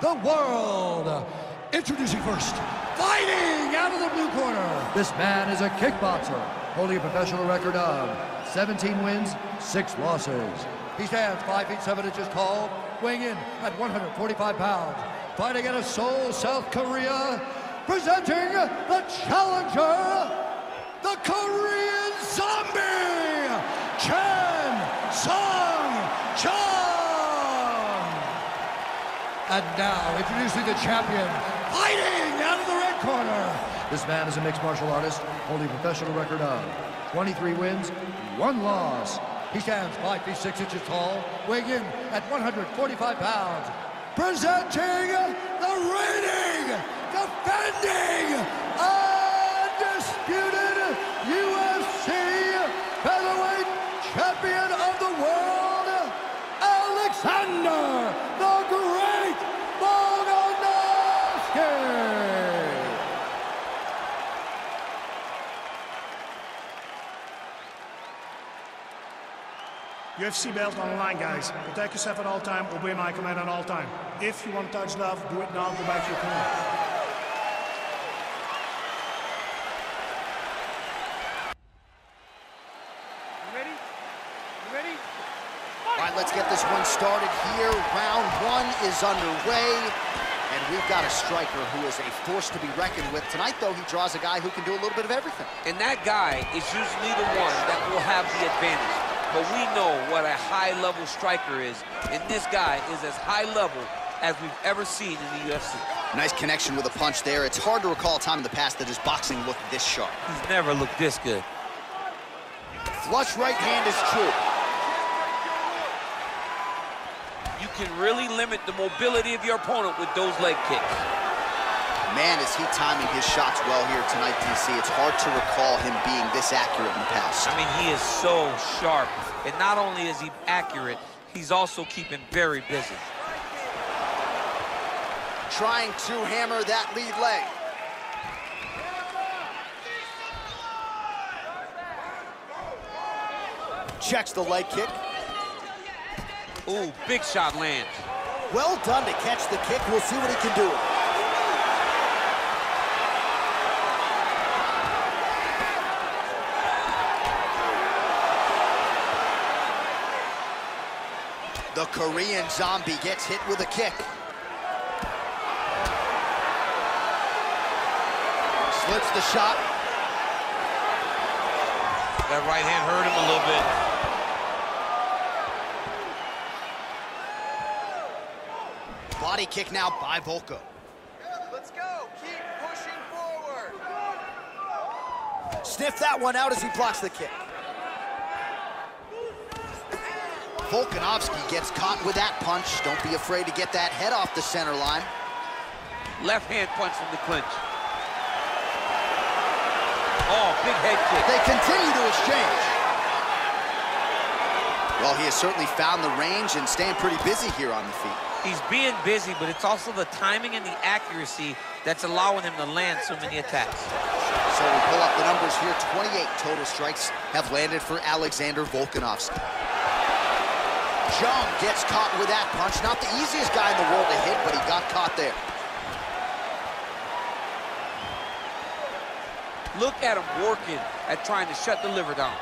the world. Introducing first, fighting out of the blue corner. This man is a kickboxer, holding a professional record of 17 wins, 6 losses. He stands 5 feet 7 inches tall, weighing in at 145 pounds. Fighting out of Seoul, South Korea, presenting the challenger, the Korean Zombie, Chan Sung-Chong. And now, introducing the champion, fighting out of the red corner. This man is a mixed martial artist, holding a professional record of 23 wins, 1 loss. He stands 5 feet 6 inches tall, weighing in at 145 pounds. Presenting the reigning, defending, undisputed UFC featherweight champion of the world, Alexander the Great Volkanovski. UFC belt on the line, guys. Protect yourself at all time, obey my command at all time. If you want to touch love, do it now, go back to your corner. You ready? You ready? All right, let's get this one started here. Round 1 is underway. And we've got a striker who is a force to be reckoned with. Tonight, though, he draws a guy who can do a little bit of everything. And that guy is usually the one that will have the advantage. But we know what a high-level striker is, and this guy is as high-level as we've ever seen in the UFC. Nice connection with a punch there. It's hard to recall a time in the past that his boxing looked this sharp. He's never looked this good. Flush right hand is true. You can really limit the mobility of your opponent with those leg kicks. Man, is he timing his shots well here tonight, DC. It's hard to recall him being this accurate in the past. I mean, he is so sharp. And not only is he accurate, he's also keeping very busy. Trying to hammer that lead leg. Checks the leg kick. Ooh, big shot lands. Well done to catch the kick. We'll see what he can do. The Korean Zombie gets hit with a kick. Slips the shot. That right hand hurt him a little bit. Body kick now by Volko. Let's go. Keep pushing forward. Sniff that one out as he blocks the kick. Volkanovski gets caught with that punch. Don't be afraid to get that head off the center line. Left hand punch from the clinch. Oh, big head kick. They continue to exchange. Well, he has certainly found the range and staying pretty busy here on the feet. He's being busy, but it's also the timing and the accuracy that's allowing him to land so many attacks. So we pull up the numbers here. 28 total strikes have landed for Alexander Volkanovski. Jung gets caught with that punch. Not the easiest guy in the world to hit, but he got caught there. Look at him working at trying to shut the liver down.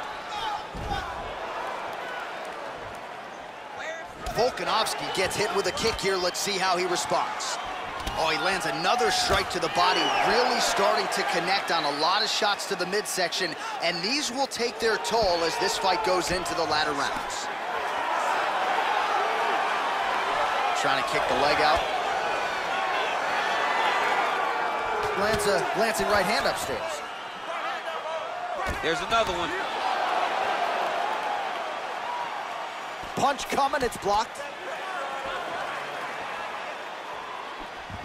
Volkanovski gets hit with a kick here. Let's see how he responds. Oh, he lands another strike to the body, really starting to connect on a lot of shots to the midsection, and these will take their toll as this fight goes into the latter rounds. Trying to kick the leg out. Lands a glancing right hand upstairs. There's another one. Punch coming, it's blocked.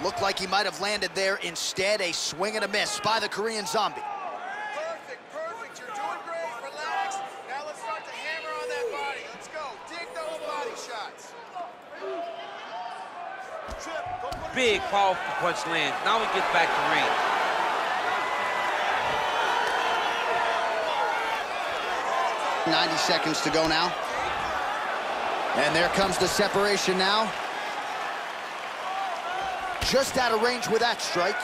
Looked like he might have landed there. Instead, a swing and a miss by the Korean Zombie. Perfect, perfect. You're doing great. Relax. Now let's start to hammer on that body. Let's go. Dig those body shots. Big, powerful punch lands. Now he gets back to range. 90 seconds to go now. And there comes the separation now. Just out of range with that strike.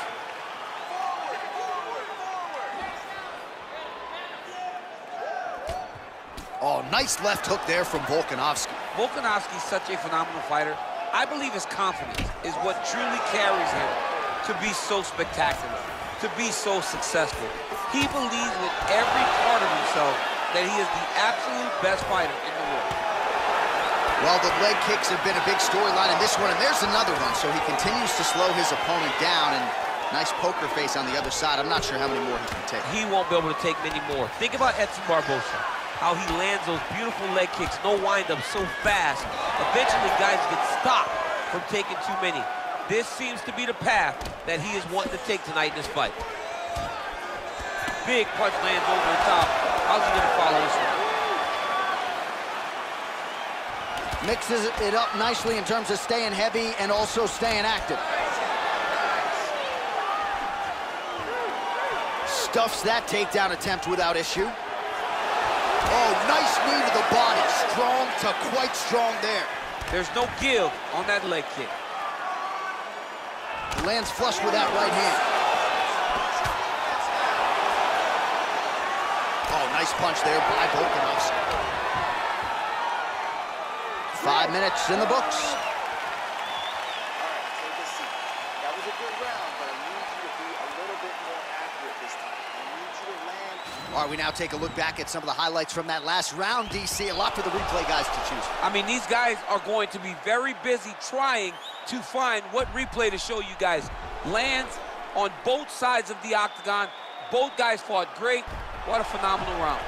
Oh, nice left hook there from Volkanovski. Volkanovski's such a phenomenal fighter. I believe his confidence is what truly carries him to be so spectacular, to be so successful. He believes with every part of himself that he is the absolute best fighter in the world. Well, the leg kicks have been a big storyline in this one, and there's another one. So he continues to slow his opponent down, and nice poker face on the other side. I'm not sure how many more he can take. He won't be able to take many more. Think about Edson Barboza, how he lands those beautiful leg kicks, no wind-up, so fast. Eventually, guys get stopped from taking too many. This seems to be the path that he is wanting to take tonight in this fight. Big punch lands over the top. How's he gonna follow this one? Mixes it up nicely in terms of staying heavy and also staying active. Stuffs that takedown attempt without issue. Oh, nice knee to the body. Strong to quite strong there. There's no give on that leg kick. Lands flush with that right hand. Oh, nice punch there by Volkanovski. 5 minutes in the books. All right, take a seat. That was a good round, but I need you to be a little bit more accurate this time. I need you to land. All right, we now take a look back at some of the highlights from that last round, DC. A lot for the replay guys to choose from. I mean, these guys are going to be very busy trying to find what replay to show you guys. Lands on both sides of the octagon. Both guys fought great. What a phenomenal round.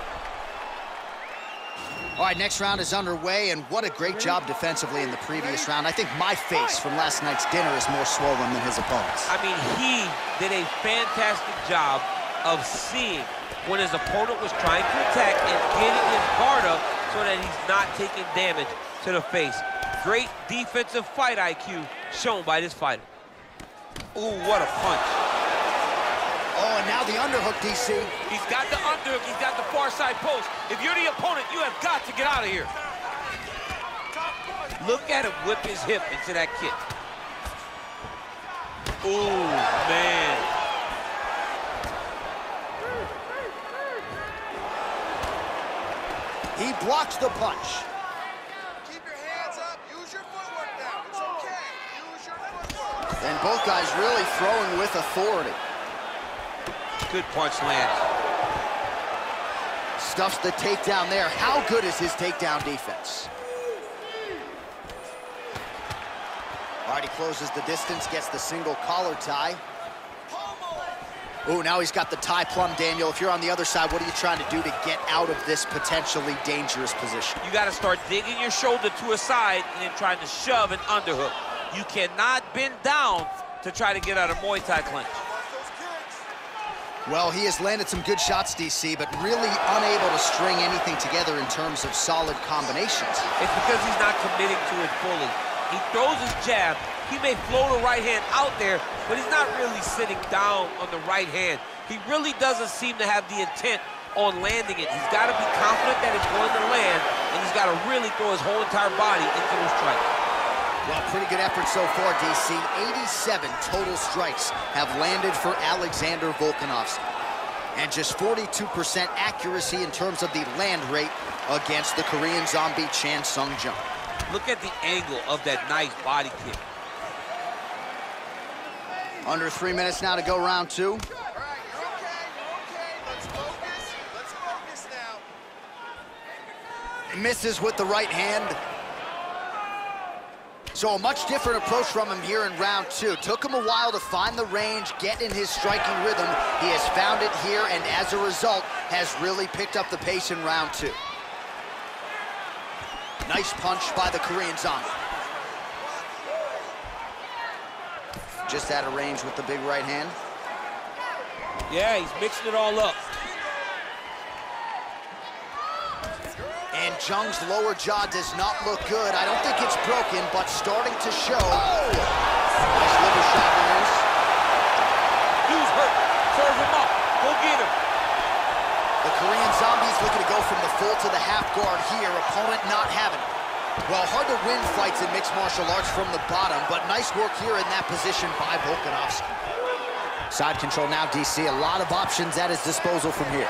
All right, next round is underway, and what a great job defensively in the previous round. I think my face from last night's dinner is more swollen than his opponent's. I mean, he did a fantastic job of seeing when his opponent was trying to attack and getting his guard up so that he's not taking damage to the face. Great defensive fight IQ shown by this fighter. Ooh, what a punch. Oh, and now the underhook, DC. He's got the underhook, he's got the far side post. If you're the opponent, you have got to get out of here. Look at him whip his hip into that kick. Ooh, man. He blocks the punch. Keep your hands up. Use your footwork now. It's okay. Use your footwork. And both guys really throwing with authority. Good punch lands. Stuffs the takedown there. How good is his takedown defense? All right, he closes the distance, gets the single collar tie. Ooh, now he's got the tie plum, Daniel. If you're on the other side, what are you trying to do to get out of this potentially dangerous position? You got to start digging your shoulder to a side and then trying to shove an underhook. You cannot bend down to try to get out of Muay Thai clinch. Well, he has landed some good shots, DC, but really unable to string anything together in terms of solid combinations. It's because he's not committing to it fully. He throws his jab. He may float a right hand out there, but he's not really sitting down on the right hand. He really doesn't seem to have the intent on landing it. He's got to be confident that it's going to land, and he's got to really throw his whole entire body into those strikes. Well, pretty good effort so far, DC. 87 total strikes have landed for Alexander Volkanovski. And just 42% accuracy in terms of the land rate against the Korean zombie Chan Sung Jung. Look at the angle of that nice body kick. Under 3 minutes now to go, round two. All right, you're okay. You're okay. Let's focus. Let's focus now. Misses with the right hand. So a much different approach from him here in round two. Took him a while to find the range, get in his striking rhythm. He has found it here, and as a result, has really picked up the pace in round two. Nice punch by the Korean zombie. Just out of range with the big right hand. Yeah, he's mixing it all up. And Jung's lower jaw does not look good. I don't think it's broken, but starting to show. Oh! Nice liver shot lands. Dude's hurt. Serve him up. Go get him. The Korean zombie's looking to go from the full to the half guard here. Opponent not having it. Well, hard to win fights in mixed martial arts from the bottom, but nice work here in that position by Volkanovski. Side control now, DC. A lot of options at his disposal from here.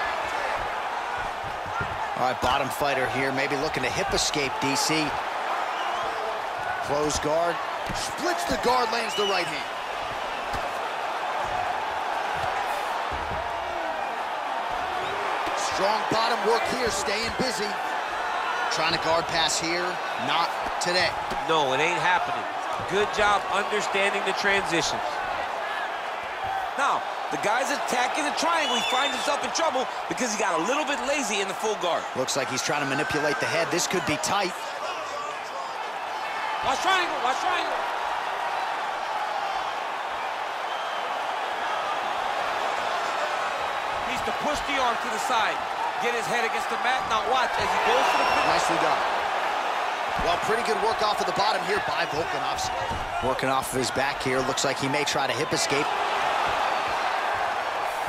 All right, bottom fighter here, maybe looking to hip escape, DC. Close guard. Splits the guard, lands the right hand. Strong bottom work here, staying busy. Trying to guard pass here, not today. No, it ain't happening. Good job understanding the transitions. Now, the guy's attacking the triangle. He finds himself in trouble because he got a little bit lazy in the full guard. Looks like he's trying to manipulate the head. This could be tight. Watch triangle, watch triangle. Needs to push the arm to the side. Get his head against the mat. Now watch as he goes for the finish. Nicely done. Well, pretty good work off of the bottom here by Volkanovski. Working off of his back here. Looks like he may try to hip escape.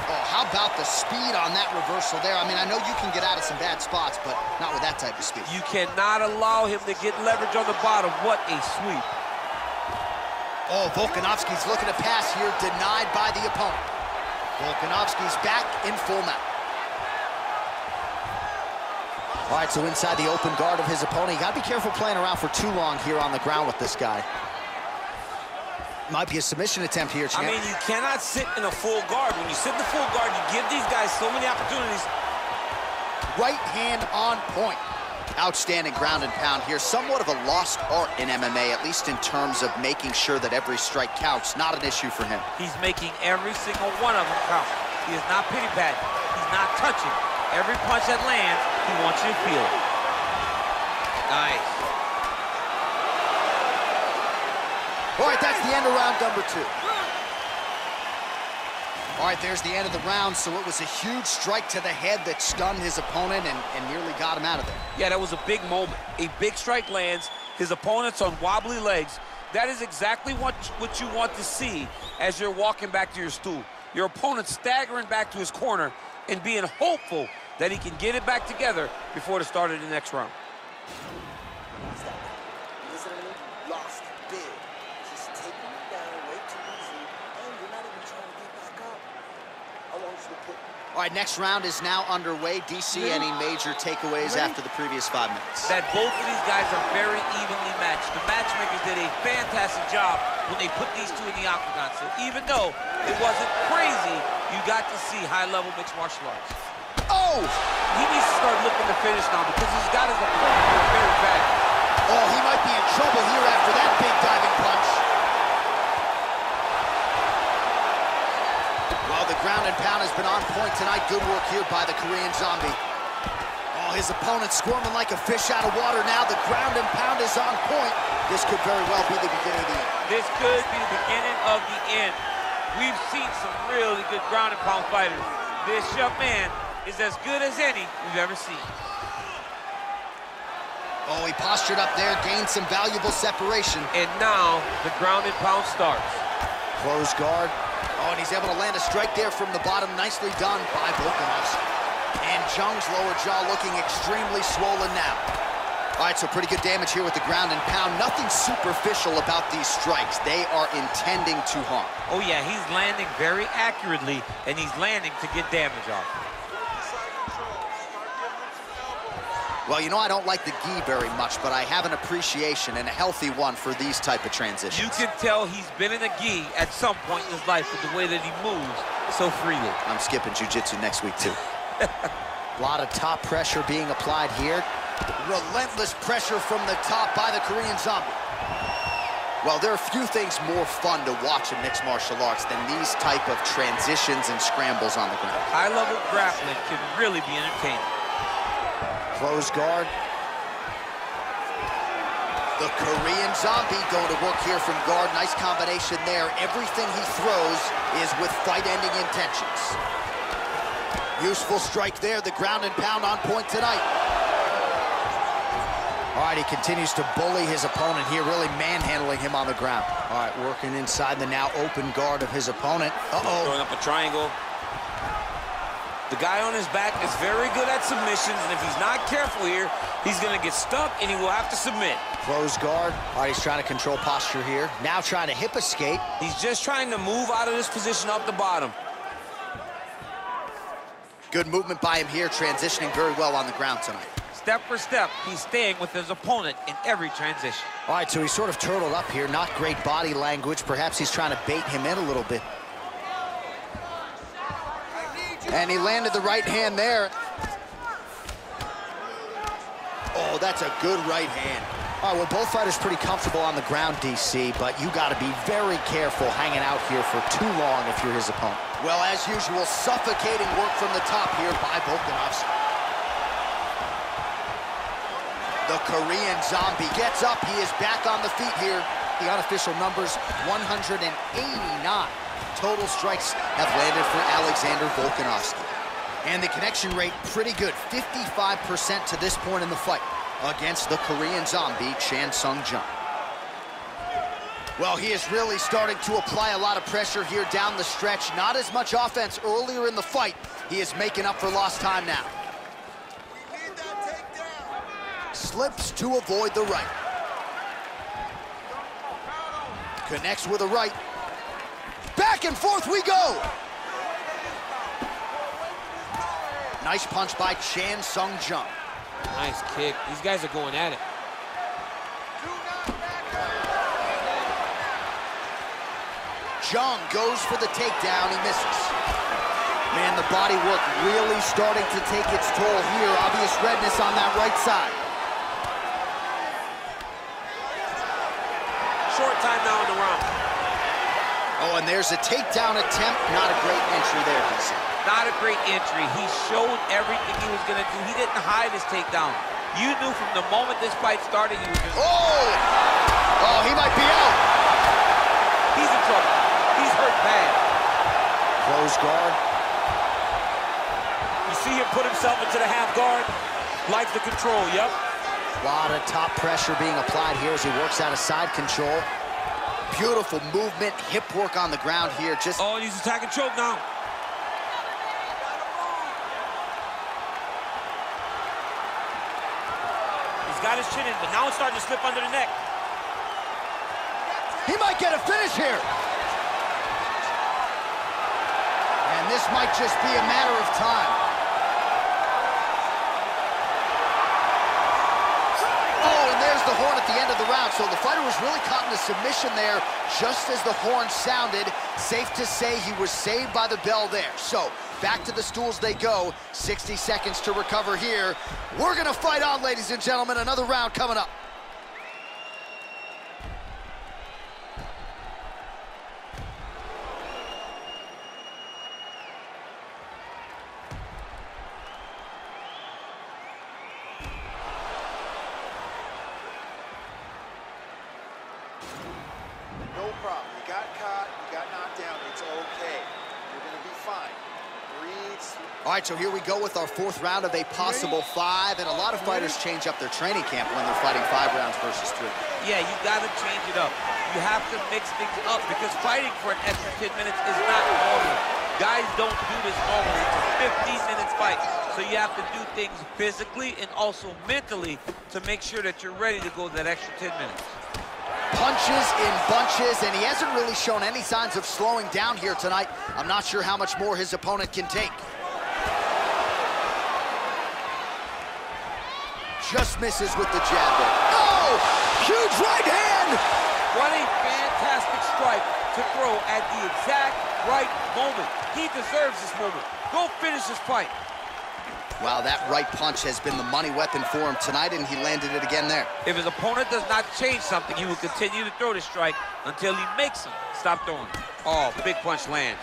Oh, how about the speed on that reversal there? I mean, I know you can get out of some bad spots, but not with that type of speed. You cannot allow him to get leverage on the bottom. What a sweep. Oh, Volkanovski's looking to pass here, denied by the opponent. Volkanovski's back in full mount. All right, so inside the open guard of his opponent. You gotta be careful playing around for too long here on the ground with this guy. Might be a submission attempt here, champ. I mean, you cannot sit in a full guard. When you sit in the full guard, you give these guys so many opportunities. Right hand on point. Outstanding ground and pound here. Somewhat of a lost art in MMA, at least in terms of making sure that every strike counts. Not an issue for him. He's making every single one of them count. He is not pity-patting. He's not touching. Every punch that lands, he wants you to feel it. Nice. All right, that's the end of round number 2. All right, there's the end of the round, so it was a huge strike to the head that stunned his opponent and nearly got him out of there. Yeah, that was a big moment. A big strike lands, his opponent's on wobbly legs. That is exactly what you want to see as you're walking back to your stool. Your opponent staggering back to his corner and being hopeful that he can get it back together before the start of the next round. Lost big. Just taking you down way too easy, and you're not even trying to get back up. I want you to put... All right, next round is now underway. DC, any major takeaways after the previous 5 minutes? That both of these guys are very evenly matched. The matchmakers did a fantastic job when they put these two in the octagon. So even though it wasn't crazy, you got to see high-level mixed martial arts. Oh! He needs to start looking to finish now because he's got his opponent very bad. Oh, he might be in trouble here after that big diving punch. Well, the ground and pound has been on point tonight. Good work here by the Korean Zombie. Oh, his opponent squirming like a fish out of water now. The ground and pound is on point. This could very well be the beginning of the end. This could be the beginning of the end. We've seen some really good ground and pound fighters. This young man is as good as any we've ever seen. Oh, he postured up there, gained some valuable separation. And now the ground and pound starts. Close guard. Oh, and he's able to land a strike there from the bottom. Nicely done by Volkanovski. And Jung's lower jaw looking extremely swollen now. All right, so pretty good damage here with the ground and pound. Nothing superficial about these strikes. They are intending to harm. Oh, yeah, he's landing very accurately, and he's landing to get damage off. Well, you know, I don't like the gi very much, but I have an appreciation and a healthy one for these type of transitions. You can tell he's been in a gi at some point in his life with the way that he moves so freely. I'm skipping jiu-jitsu next week, too. A lot of top pressure being applied here. Relentless pressure from the top by the Korean Zombie. Well, there are few things more fun to watch in mixed martial arts than these type of transitions and scrambles on the ground. High-level grappling can really be entertaining. Close guard. The Korean Zombie going to work here from guard. Nice combination there. Everything he throws is with fight-ending intentions. Useful strike there. The ground and pound on point tonight. All right, he continues to bully his opponent here, really manhandling him on the ground. All right, working inside the now open guard of his opponent. Uh-oh. Throwing up a triangle. The guy on his back is very good at submissions, and if he's not careful here, he's going to get stuck, and he will have to submit. Close guard. All right, he's trying to control posture here. Now trying to hip escape. He's just trying to move out of this position up the bottom. Good movement by him here, transitioning very well on the ground tonight. Step for step, he's staying with his opponent in every transition. All right, so he's sort of turtled up here. Not great body language. Perhaps he's trying to bait him in a little bit. And he landed the right hand there. Oh, that's a good right hand. All right, well, both fighters pretty comfortable on the ground, DC, but you got to be very careful hanging out here for too long if you're his opponent. Well, as usual, suffocating work from the top here by Volkanovski. The Korean Zombie gets up. He is back on the feet here. The unofficial numbers, 189 total strikes have landed for Alexander Volkanovski. And the connection rate pretty good, 55% to this point in the fight against the Korean Zombie, Chan Sung Jung. Well, he is really starting to apply a lot of pressure here down the stretch. Not as much offense earlier in the fight. He is making up for lost time now. Slips to avoid the right. Connects with a right. Back and forth we go. Nice punch by Chan Sung Jung. Nice kick. These guys are going at it. Jung goes for the takedown. He misses. Man, the body work really starting to take its toll here. Obvious redness on that right side. Short time now in the round. Oh, and there's a takedown attempt. Not a great entry there, DC. Not a great entry. He showed everything he was going to do. He didn't hide his takedown. You knew from the moment this fight started he was going to... Oh, he might be out. He's in trouble. He's hurt bad. Close guard. You see him put himself into the half guard. Likes the control, yep. A lot of top pressure being applied here as he works out of side control. Beautiful movement, hip work on the ground here. Oh, he's attacking choke now. He's got his chin in, but now it's starting to slip under the neck. He might get a finish here. And this might just be a matter of time. The horn at the end of the round, so the fighter was really caught in a submission there just as the horn sounded. Safe to say he was saved by the bell there. So back to the stools they go. 60 seconds to recover here. We're gonna fight on, ladies and gentlemen. Another round coming up. No problem. You got caught, you got knocked down. It's okay. You're going to be fine. Breathe. All right, so here we go with our fourth round of a possible 5, and a lot of fighters change up their training camp when they're fighting 5 rounds versus 3. Yeah, you got to change it up. You have to mix things up because fighting for an extra 10 minutes is not normal. Guys don't do this normally. It's a 15-minute fight. So you have to do things physically and also mentally to make sure that you're ready to go that extra 10 minutes. Punches in bunches, and he hasn't really shown any signs of slowing down here tonight. I'm not sure how much more his opponent can take. Just misses with the jab there. Oh! Huge right hand! What a fantastic strike to throw at the exact right moment. He deserves this moment. Go finish this fight. Wow, that right punch has been the money weapon for him tonight, and he landed it again there. If his opponent does not change something, he will continue to throw the strike until he makes him stop throwing. Oh, big punch lands.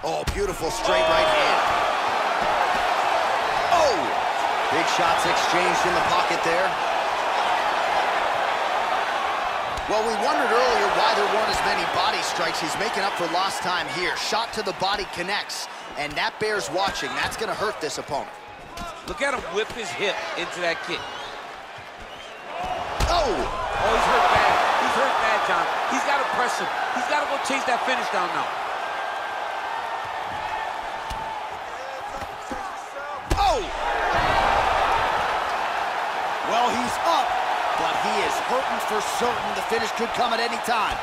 Oh, beautiful straight right hand. Oh! Big shots exchanged in the pocket there. Well, we wondered earlier why there weren't as many body strikes. He's making up for lost time here. Shot to the body connects, and that bears watching. That's going to hurt this opponent. Look at him whip his hip into that kick. Oh! Oh, he's hurt bad. He's hurt bad. John. He's got to press him. He's got to go chase that finish down now. Oh! Well, he's up, but he is hurting for certain. The finish could come at any time.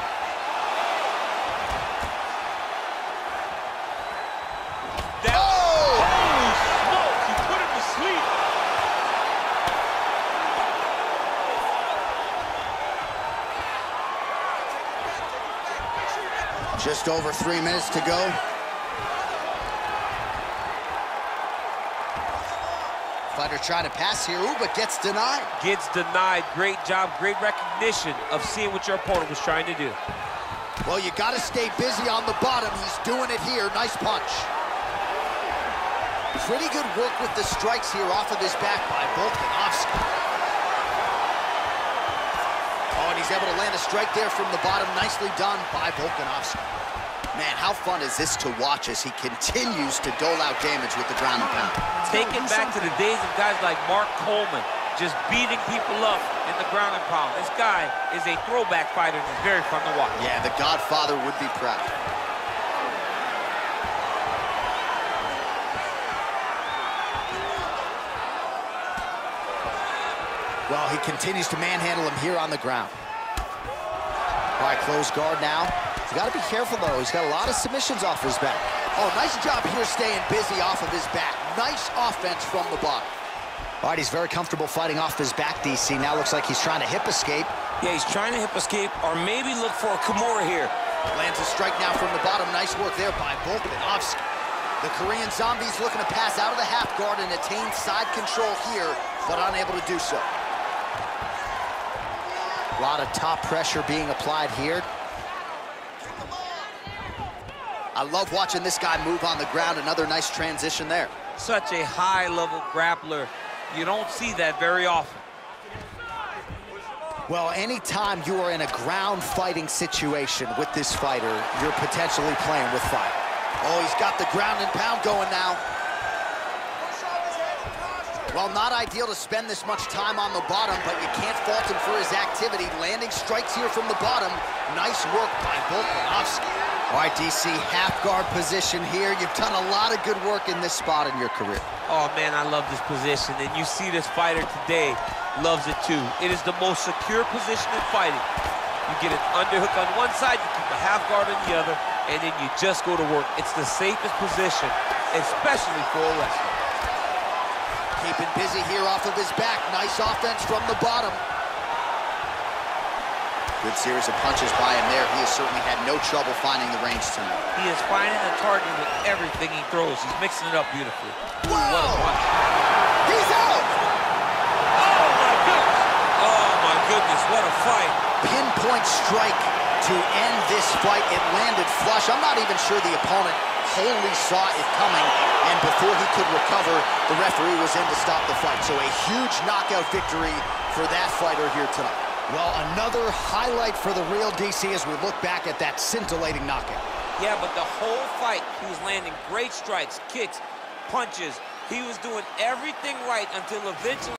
Just over 3 minutes to go. Fighter trying to pass here, ooh, but gets denied. Gets denied. Great job, great recognition of seeing what your opponent was trying to do. Well, you got to stay busy on the bottom. He's doing it here. Nice punch. Pretty good work with the strikes here off of his back by Volkanovski. Oh, and he's able to land a strike there from the bottom. Nicely done by Volkanovski. Man, how fun is this to watch as he continues to dole out damage with the ground and pound. Take it back to the days of guys like Mark Coleman, just beating people up in the ground and pound. This guy is a throwback fighter and it's very fun to watch. Yeah, the Godfather would be proud. Well, he continues to manhandle him here on the ground. All right, close guard now. He's got to be careful, though. He's got a lot of submissions off his back. Oh, nice job here staying busy off of his back. Nice offense from the bottom. All right, he's very comfortable fighting off his back, DC. Now looks like he's trying to hip escape. Yeah, he's trying to hip escape or maybe look for a Kimura here. Lands a strike now from the bottom. Nice work there by Volkanovski. The Korean Zombie's looking to pass out of the half guard and attain side control here, but unable to do so. A lot of top pressure being applied here. I love watching this guy move on the ground. Another nice transition there. Such a high-level grappler. You don't see that very often. Well, anytime you are in a ground fighting situation with this fighter, you're potentially playing with fire. Oh, he's got the ground and pound going now. Well, not ideal to spend this much time on the bottom, but you can't fault him for his activity. Landing strikes here from the bottom. Nice work by Volkanovski. All right, DC, half guard position here. You've done a lot of good work in this spot in your career. Oh, man, I love this position. And you see this fighter today loves it, too. It is the most secure position in fighting. You get an underhook on one side, you keep a half guard on the other, and then you just go to work. It's the safest position, especially for a wrestler. Keeping busy here off of his back. Nice offense from the bottom. Good series of punches by him there. He has certainly had no trouble finding the range tonight. He is finding the target with everything he throws. He's mixing it up beautifully. Whoa! Ooh, what a punch. He's out! Oh, my goodness. Oh, my goodness, what a fight. Pinpoint strike to end this fight. It landed flush. I'm not even sure the opponent wholly saw it coming, and before he could recover, the referee was in to stop the fight. So a huge knockout victory for that fighter here tonight. Well, another highlight for the real DC as we look back at that scintillating knockout. Yeah, but the whole fight, he was landing great strikes, kicks, punches. He was doing everything right until eventually